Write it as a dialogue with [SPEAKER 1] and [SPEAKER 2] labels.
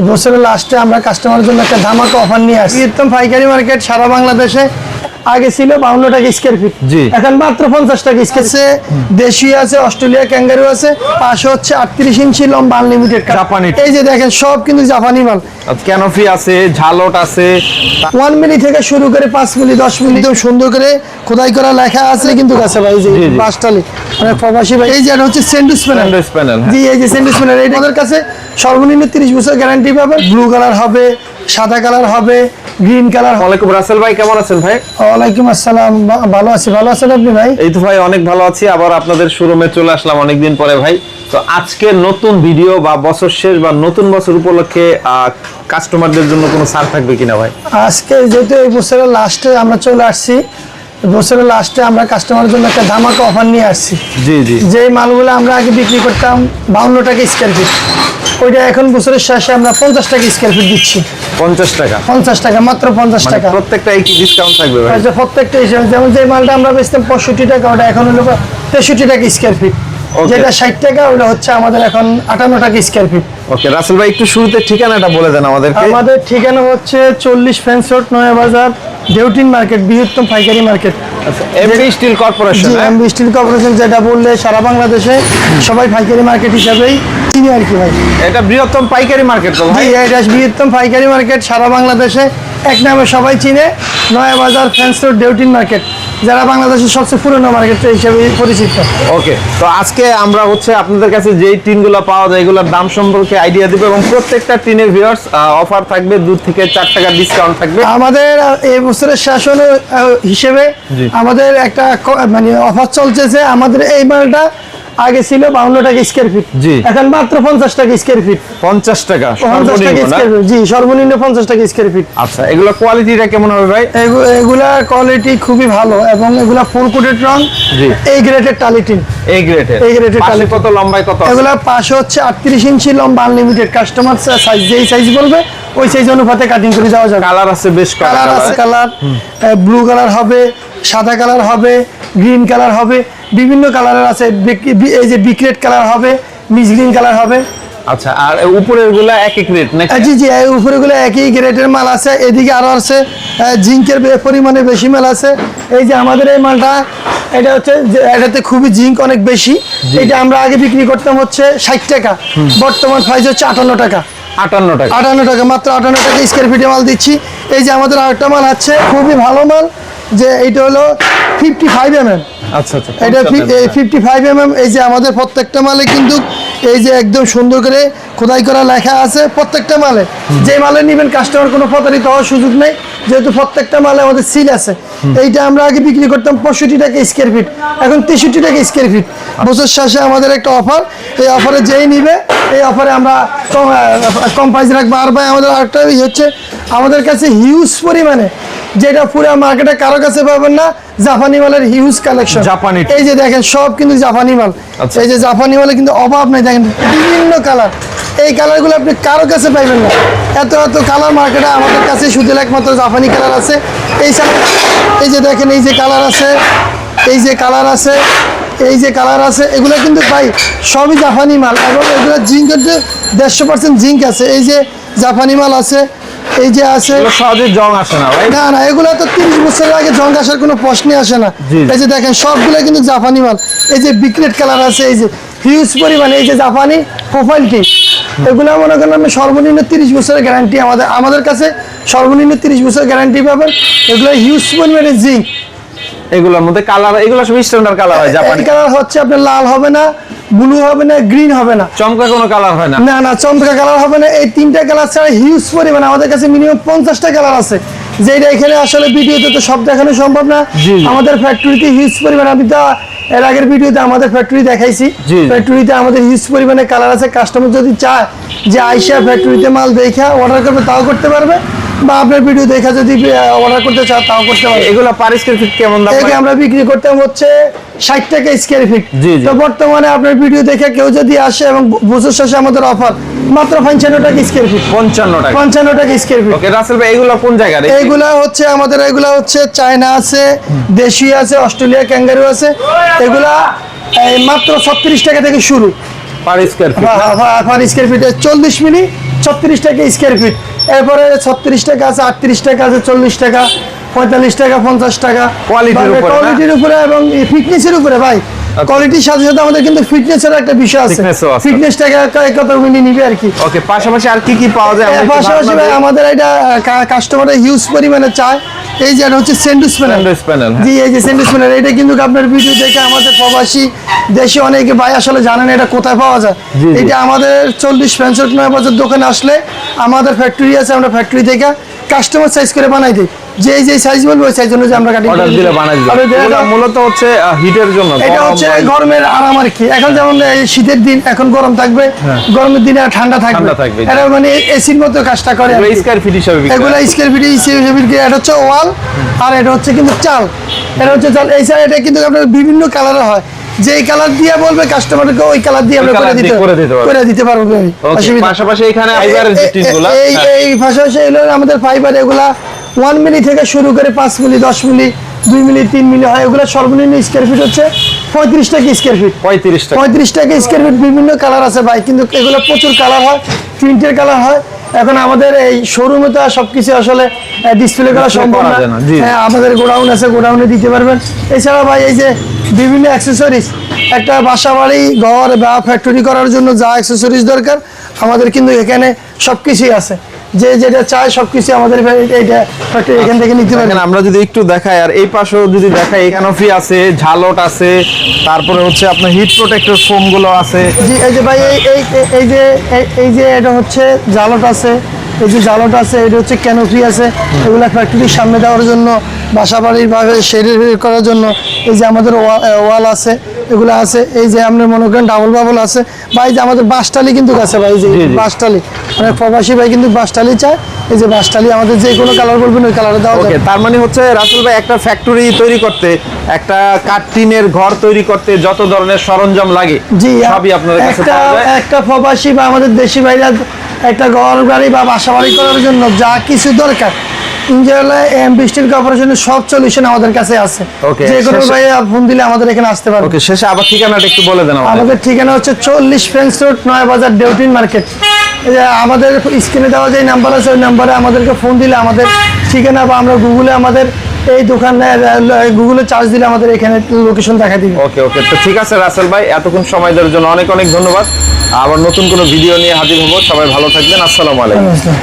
[SPEAKER 1] বছরের লাস্টে আমরা কাস্টমারের জন্য একটা ধামাকা অফার নিয়ে আসি। একদম পাইকারি মার্কেট সারা বাংলাদেশে আগে ছিল 52 টাকা স্কয়ার ফিট, এখন মাত্র 50 টাকা স্কয়ার। দেশি আছে, অস্ট্রেলিয়া ক্যাঙ্গারু আছে, পাশে হচ্ছে 38 ইঞ্চি লম্বা আনলিমিটেড জাপানি। এই যে দেখেন সব কিন্তু জাপানি মাল।
[SPEAKER 2] ক্যানোপি আছে, ঝালট আছে,
[SPEAKER 1] 1 মিলি থেকে শুরু করে 5 মিলি 10 মিলি একদম সুন্দর করে খোদাই করা লেখা আছে কিন্তু কাছে ভাই যে বাসটালি মানে প্রবাসী ভাই। এই যে এটা হচ্ছে সেন্ডুইচ প্যানেল। জি এই যে সেন্ডুইচ প্যানেল, এটা আমাদের কাছে সর্বনিম্ন 30 বছর গ্যারান্টি পাবেন। ব্লু কালার হবে, সাদা কালার হবে, গ্রিন কালার।
[SPEAKER 2] ওয়ালাইকুম রাসেল ভাই, কেমন আছেন ভাই?
[SPEAKER 1] ওয়ালাইকুম আসসালাম, ভালো আছি। ভালো আছেন আপনি ভাই?
[SPEAKER 2] এই তো ভাই অনেক ভালো আছি। আবার আপনাদের শোরুমে চলে আসলাম অনেকদিন পরে ভাই। তো আজকে নতুন ভিডিও বা বছর শেষ বা নতুন বছর উপলক্ষে কাস্টমারদের জন্য কোনো ছাড় থাকবে কিনা ভাই?
[SPEAKER 1] আজকে যেহেতু এই বছরের লাস্টে আমরা চলে আসছি, বছরের লাস্টে আমরা কাস্টমারের জন্য একটা ধামাকা অফার নিয়ে আসছি।
[SPEAKER 2] জি জি।
[SPEAKER 1] যে মালগুলো আমরা আগে বিক্রি করতাম 52 টাকা স্কয়ার ফিট, ওইটা এখন বছরের শেষে আমরা 50 টাকা স্কয়ার ফিট দিচ্ছি।
[SPEAKER 2] 50 টাকা?
[SPEAKER 1] 50 টাকা, মাত্র 50 টাকা।
[SPEAKER 2] প্রত্যেকটা কি ডিসকাউন্ট থাকবে ভাই?
[SPEAKER 1] আচ্ছা, প্রত্যেকটা হিসাবে যেমন যে মালটা আমরা বেচতাম 65 টাকা, ওটা এখন হলো 63 টাকা স্কয়ার ফিট। যেটা 60 টাকা, ওটা হচ্ছে আমাদের এখন 58 টাকা স্কয়ার ফিট।
[SPEAKER 2] ওকে রাসেল ভাই, একটু শুরুতে ঠিকানাটা বলে দেন আমাদেরকে।
[SPEAKER 1] আমাদের ঠিকানা হচ্ছে 40 ফেন্স রোড, নয়া বাজার, দেউটিন মার্কেট, বৃহত্তম পাইকারি মার্কেট।
[SPEAKER 2] আচ্ছা, এমবি স্টিল কর্পোরেশন।
[SPEAKER 1] জি, এমবি স্টিল কর্পোরেশন, যেটা বললে সারা বাংলাদেশে সবাই পাইকারি মার্কেট হিসেবেই চিনি আর কি ভাই।
[SPEAKER 2] এটা বৃহত্তম পাইকারি মার্কেট তো ভাই?
[SPEAKER 1] জি, এটা বৃহত্তম পাইকারি মার্কেট সারা বাংলাদেশে এক নামে সবাই চিনে, নয়া বাজার, ফেন্স রোড, দেউটিন মার্কেট, যারা বাংলাদেশের সবচেয়ে পুরনো মার্কেট হিসেবে পরিচিত।
[SPEAKER 2] ওকে, তো আজকে আমরা হচ্ছে আপনাদের কাছে যেই টিনগুলো পাওয়া যায় এগুলোর দাম সম্পর্কে আইডিয়া দিব এবং প্রত্যেকটা টিনের ভিউয়ার্স অফার থাকবে 2 থেকে 4 টাকা ডিসকাউন্ট থাকবে।
[SPEAKER 1] আমাদের এই বছরের শাসন হিসেবে আমাদের একটা মানে অফার চলছে। আমাদের এই মালটা আগে ছিল 52 টাকা স্কয়ার ফিট, এখন মাত্র 50 টাকা স্কয়ার ফিট।
[SPEAKER 2] 50 টাকা?
[SPEAKER 1] 50 টাকা স্কয়ার ফিট, জি সর্বনিম্ন 50 টাকা স্কয়ার ফিট।
[SPEAKER 2] আচ্ছা, এগুলা কোয়ালিটিটা কেমন হবে ভাই?
[SPEAKER 1] এগুলা কোয়ালিটি খুবই ভালো এবং এগুলা ফুল কোটেড রং, এই গ্রেডের টালিটিন।
[SPEAKER 2] এই গ্রেডের টালি কত লম্বায় কত?
[SPEAKER 1] এগুলা পাশে হচ্ছে 38 ইঞ্চি লম্বা আনলিমিটেড, কাস্টমার সাইজ যেই সাইজ বলবে ওই সাইজ অনুপাতে কাটিং করে যাওয়া যাবে।
[SPEAKER 2] কালার আছে, বেশ
[SPEAKER 1] কালার আছে, কালার ব্লু কালার হবে, সাদা কালার হবে, গ্রিন কালার হবে, বিভিন্ন কালারের আছে। এই যে বিক্রেট কালার হবে, মিস গ্রিন কালার হবে।
[SPEAKER 2] আচ্ছা, আর উপরের গুলা একই গ্রেড নাকি?
[SPEAKER 1] জি জি, উপরের গুলো একই গ্রেডের মাল আছে। এদিকে আরো আছে জিঙ্কের পরিমাণে বেশি মাল আছে। এই যে আমাদের এই মালটা, এটা হচ্ছে এটাতে খুবই জিঙ্ক অনেক বেশি। এটা আমরা আগে বিক্রি করতাম হচ্ছে 60 টাকা, বর্তমান প্রাইস হচ্ছে 58 টাকা।
[SPEAKER 2] 58 টাকা? 58
[SPEAKER 1] টাকা, মাত্র 58 টাকা স্কয়ার ফিটে মাল দিচ্ছি। এই যে আমাদের আরেকটা মাল আছে খুবই ভালো মাল, যে এইটা হলো 55 mm।
[SPEAKER 2] আচ্ছা আচ্ছা,
[SPEAKER 1] এটা 55 mm। এই যে আমাদের প্রত্যেকটা মালে কিন্তু এই যে একদম সুন্দর করে খোদাই করা লেখা আছে প্রত্যেকটা মালে। যে মালে নেবেন কাস্টমার কোনো প্রতারিত হওয়ার সুযোগ নেই, যেহেতু প্রত্যেকটা মালে আমাদের সিল আছে। এইটা আমরা আগে বিক্রি করতাম 65 টাকা স্কয়ার ফিট, এখন 63 টাকা স্কয়ার ফিট। বছর শেষে আমাদের একটা অফার, এই অফারে যেই নিবে এই অফারে আমরা কম প্রাইস রাখবো। আর ভাই আমাদের আরেকটা হচ্ছে, আমাদের কাছে হিউজ পরিমাণে, যেটা পুরো মার্কেটে কারো কাছে পাবেন না, জাপানি মালের হিউজ কালেকশন।
[SPEAKER 2] জাপানি?
[SPEAKER 1] এই যে দেখেন সব কিন্তু জাপানি মাল। এই যে জাপানি মালে কিন্তু অভাব নাই, দেখেন বিভিন্ন কালার। এই কালারগুলো আপনি কারো কাছে পাইবেন না, এত এত কালার মার্কেটে। আমাদের কাছে শুধু একমাত্র জাপানি কালার আছে। এই যে দেখেন, এই যে কালার আছে, এই যে কালার আছে, এই যে কালার আছে, এগুলো কিন্তু ভাই সবই জাপানি মাল এবং এগুলো জিঙ্কের 150% জিঙ্ক আছে। এই যে জাপানি মাল আছে, এই যে আছে,
[SPEAKER 2] সহজে জং আসে না ভাই?
[SPEAKER 1] না না, এগুলো তো 30 বছরের আগে জং আসার কোনো প্রশ্নই আসে না। এই যে দেখেন সবগুলো কিন্তু জাপানি মাল। এই যে বিক্রেট কালার আছে, এই যে হিউজ পরিমাণে, এই যে জাপানি প্রোফাইলটি, এগুলো মনে করেন আমি সর্বনিম্ন 30 বছরের গ্যারান্টি। আমাদের কাছে সর্বনিম্ন 30 বছরের গ্যারান্টি পাবেন। এগুলো হিউজ পরিমাণে জিঙ্ক।
[SPEAKER 2] এগুলোর মধ্যে কালার, এগুলো সব স্ট্যান্ডার্ড কালার হয়? জাপানি
[SPEAKER 1] কালার হচ্ছে আপনার লাল হবে না, ব্লু হবে না, গ্রিন হবে না,
[SPEAKER 2] চমকা কোনো কালার হয় না?
[SPEAKER 1] না না, চমকা কালার হবে না। এই 3টা কালার ছাড়া হিউজ পরিমাণে আমাদের কাছে মিনিমাম 50টা কালার আছে, যেটা এখানে আসলে ভিডিওতে তো সব দেখানো সম্ভব না। আমাদের ফ্যাক্টরিতে হিউজ পরিমাণে, আমি তো এর আগের ভিডিওতে আমাদের ফ্যাক্টরি দেখাইছি। ফ্যাক্টরিতে আমাদের হিউজ পরিমাণে কালার আছে। কাস্টমার যদি চায় যে আইসা ফ্যাক্টরিতে মাল দেখা অর্ডার করবে, তাও করতে পারবে, বা আপনার ভিডিও দেখা যদি অর্ডার করতে চাও তাও করতে পারবে।
[SPEAKER 2] এগুলো পার স্কয়ার ফিট কেমন দাম?
[SPEAKER 1] আমরা বিক্রি করতাম হচ্ছে 60 টাকা স্কয়ার ফিট। তো বর্তমানে আপনার ভিডিও দেখে কেউ যদি আসে, এবং বছর শেষে আমাদের অফার মাত্র 55 টাকা স্কয়ার ফিট। 55 টাকা স্কয়ার ফিট।
[SPEAKER 2] ওকে রাসেল ভাই, এগুলো কোন জায়গার?
[SPEAKER 1] এগুলা হচ্ছে আমাদের, এগুলা হচ্ছে চায়না আছে, দেশি আছে, অস্ট্রেলিয়া ক্যাঙ্গারু আছে। এগুলা মাত্র 36 টাকা থেকে শুরু
[SPEAKER 2] per square feet.
[SPEAKER 1] Per square feet. 40 মিলি 36 টাকা স্কোয়ার ফিট। এরপরে 36 টাকা আছে, 38 টাকা আছে, 40 টাকা, 45 টাকা, 50 টাকা।
[SPEAKER 2] কোয়ালিটির উপরে না?
[SPEAKER 1] কোয়ালিটির উপরে এবং ফিটনেসের উপরে ভাই। কোয়ালিটির সাথে সাথে আমাদের কিন্তু ফিটনেসের একটা বিষয় আছে।
[SPEAKER 2] Fitness-ও আছে।
[SPEAKER 1] ফিটনেসটাকে কত মিনিট নিবে আর কি।
[SPEAKER 2] ওকে, পাশাপাশি আর কি কি পাওয়া যায় আমরা
[SPEAKER 1] এর
[SPEAKER 2] একটু
[SPEAKER 1] পাশাপাশি
[SPEAKER 2] ধারণা
[SPEAKER 1] ভাই
[SPEAKER 2] দিই।
[SPEAKER 1] আমাদের এটা কাস্টমারের হিউজ পরিমাণে চায়। এই যে এটা হচ্ছে সেন্ডুস প্যানেল।
[SPEAKER 2] Sandwich panel, হ্যাঁ।
[SPEAKER 1] জি, এই যে সেন্ডুস প্যানেল, এটা কিন্তু আপনার ভিডিও দেখে আমাদের প্রবাসী দেশে অনেকে ভাই আসলে জানেন এটা কোথায় পাওয়া যায়।
[SPEAKER 2] জি, জি।
[SPEAKER 1] এটা আমাদের 40-65 বছর দোকানে আসলে আমাদের ফ্যাক্টরি আছে, আমরা ফ্যাক্টরি থেকে কাস্টমার সাইজ করে বানাই দিই। যে সাইজ বলবো ওই সাইজ অনুযায়ী আমরা কাটি।
[SPEAKER 2] অর্ডার দিলে বানাই দিই। এগুলো মূলত হচ্ছে হিটের জন্য,
[SPEAKER 1] এটা
[SPEAKER 2] গরম
[SPEAKER 1] হচ্ছে
[SPEAKER 2] বা-
[SPEAKER 1] গরমের আরাম আর কি। এখন যেমন এই শীতের দিন, এখন গরম থাকবে, গরমের দিনে ঠান্ডা থাকবে।
[SPEAKER 2] ঠান্ডা থাকবে।
[SPEAKER 1] এটা মানে এসির মতো কাজটা করে আর
[SPEAKER 2] এগুলো
[SPEAKER 1] কি।
[SPEAKER 2] স্কয়ার ফিট হিসাবে বিক্রি
[SPEAKER 1] এগুলো
[SPEAKER 2] হয়।
[SPEAKER 1] স্কয়ার ফিট হিসেবে বিক্রি হয়। এটা হচ্ছে ওয়াল আর এটা হচ্ছে কিন্তু চাল। এটা হচ্ছে চাল। এই সাইড এটা কিন্তু আপনার বিভিন্ন কালারের হয়। যেই কালার দিয়ে বলবে কাস্টমারকে ওই কালার দিয়ে আমরা
[SPEAKER 2] colour দিয়ে
[SPEAKER 1] করে দিতে পারবো ভাই।
[SPEAKER 2] ওকে,
[SPEAKER 1] অসুবিধা নেই।
[SPEAKER 2] পাশাপাশি এখানে ফাইবারের যে টিনগুলো,
[SPEAKER 1] এই
[SPEAKER 2] হ্যাঁ।
[SPEAKER 1] এই পাশাপাশি এগুলো আমাদের ফাইবার, এগুলা 1 মিলি থেকে শুরু করে 5 মিলি, 10 মিলি, 2 মিলি, 3 মিলি হয়। এগুলো সর্বনিম্ন স্কয়ার ফিট হচ্ছে 35 টাকা স্কয়ার ফিট।
[SPEAKER 2] 35 টাকা।
[SPEAKER 1] 35 টাকা স্কয়ার ফিট। বিভিন্ন কালার আছে ভাই, কিন্তু এগুলো প্রচুর কালার হয়, প্রিন্টের কালার হয়। এখন আমাদের এই শোরুমে তো আর সবকিছু আসলে ডিসপ্লে করা
[SPEAKER 2] Display
[SPEAKER 1] সম্ভব
[SPEAKER 2] করা
[SPEAKER 1] না।
[SPEAKER 2] যায় না, জি।
[SPEAKER 1] হ্যাঁ, আমাদের গোডাউন আছে, গোডাউনে দিতে পারবেন। এছাড়া ভাই এই যে বিভিন্ন অ্যাক্সেসরিজ, একটা বাসা বাড়ি, ঘর বা ফ্যাক্টরি করার জন্য যা অ্যাক্সেসরিজ দরকার আমাদের কিন্তু এখানে সবকিছুই আছে। যে যেটা চায় সবকিছু আমাদের এইটা ফ্যাক্টরি এখান থেকে নিতে পারবেন।
[SPEAKER 2] দেখেন, আমরা যদি একটু দেখাই, আর এই পাশেও যদি দেখাই, এখানেও ফ্রি আছে, ঝালট আছে, তারপরে হচ্ছে আপনার হিট প্রোটেক্টর ফোম গুলো আছে।
[SPEAKER 1] জি, এই যে ভাই এই যে এটা হচ্ছে জালট আছে, এই যে জালট আছে, এটা হচ্ছে ক্যানোপি আছে। এগুলা ফ্যাক্টরির সামনে দেওয়ার জন্য, বাসা বাড়ির ভাবে শেড করার জন্য। এই যে আমাদের ওয়াল আছে, এগুলো আছে। এই যে আপনি মনে করেন ডাবল বাবল আছে ভাই। যে আমাদের বাঁশটালি কিন্তু আছে ভাই, এই যে
[SPEAKER 2] জি, জি।
[SPEAKER 1] বাঁশটালি, মানে প্রবাসী ভাই কিন্তু বাঁশটালি চায়। এই যে বাঁশটালি আমাদের যে কোনো কালার বলবেন ওই কালারে দেওয়া
[SPEAKER 2] ওকে,
[SPEAKER 1] যাবে।
[SPEAKER 2] তার মানে হচ্ছে রাসেল ভাই, একটা ফ্যাক্টরি তৈরি করতে, একটা কাঠটিনের ঘর তৈরি করতে যত ধরনের সরঞ্জাম লাগে
[SPEAKER 1] জি,
[SPEAKER 2] সবই আপনাদের কাছে
[SPEAKER 1] একটা
[SPEAKER 2] পাওয়া যায়।
[SPEAKER 1] একটা প্রবাসী বা আমাদের দেশি ভাইরা একটা ঘর বাড়ি বা বাসা বাড়ি করার জন্য যা কিছু দরকার, ইনশাআল্লাহ এমপি স্টিল কর্পোরেশনের সব সলিউশন আমাদের কাছে আছে।
[SPEAKER 2] Okay,
[SPEAKER 1] যে কোনো
[SPEAKER 2] শেষে-
[SPEAKER 1] ভাই ফোন দিলে আমাদের এখানে আসতে পারবে।
[SPEAKER 2] ওকে, শেষে আবার ঠিকানাটা একটু বলে দেন আমাদের।
[SPEAKER 1] আমাদের ঠিকানা হচ্ছে 40 ফ্রেন্স রোড, নয়া বাজার, ডেউটিন মার্কেট। এই যে আমাদের স্ক্রিনে দেওয়া যে নাম্বার আছে ওই নাম্বারে আমাদেরকে ফোন দিলে আমাদের ঠিকানা, বা আমরা গুগলে আমাদের এই দোকানে গুগলে চার্জ দিলে আমাদের এখানে লোকেশন দেখা দিবে।
[SPEAKER 2] ওকে ওকে, তো ঠিক আছে রাসেল ভাই, এতক্ষণ সময় দেওয়ার জন্য অনেক অনেক ধন্যবাদ। আবার নতুন কোনো ভিডিও নিয়ে হাজির হবো। সবাই ভালো থাকবেন। আসসালামু আলাইকুম।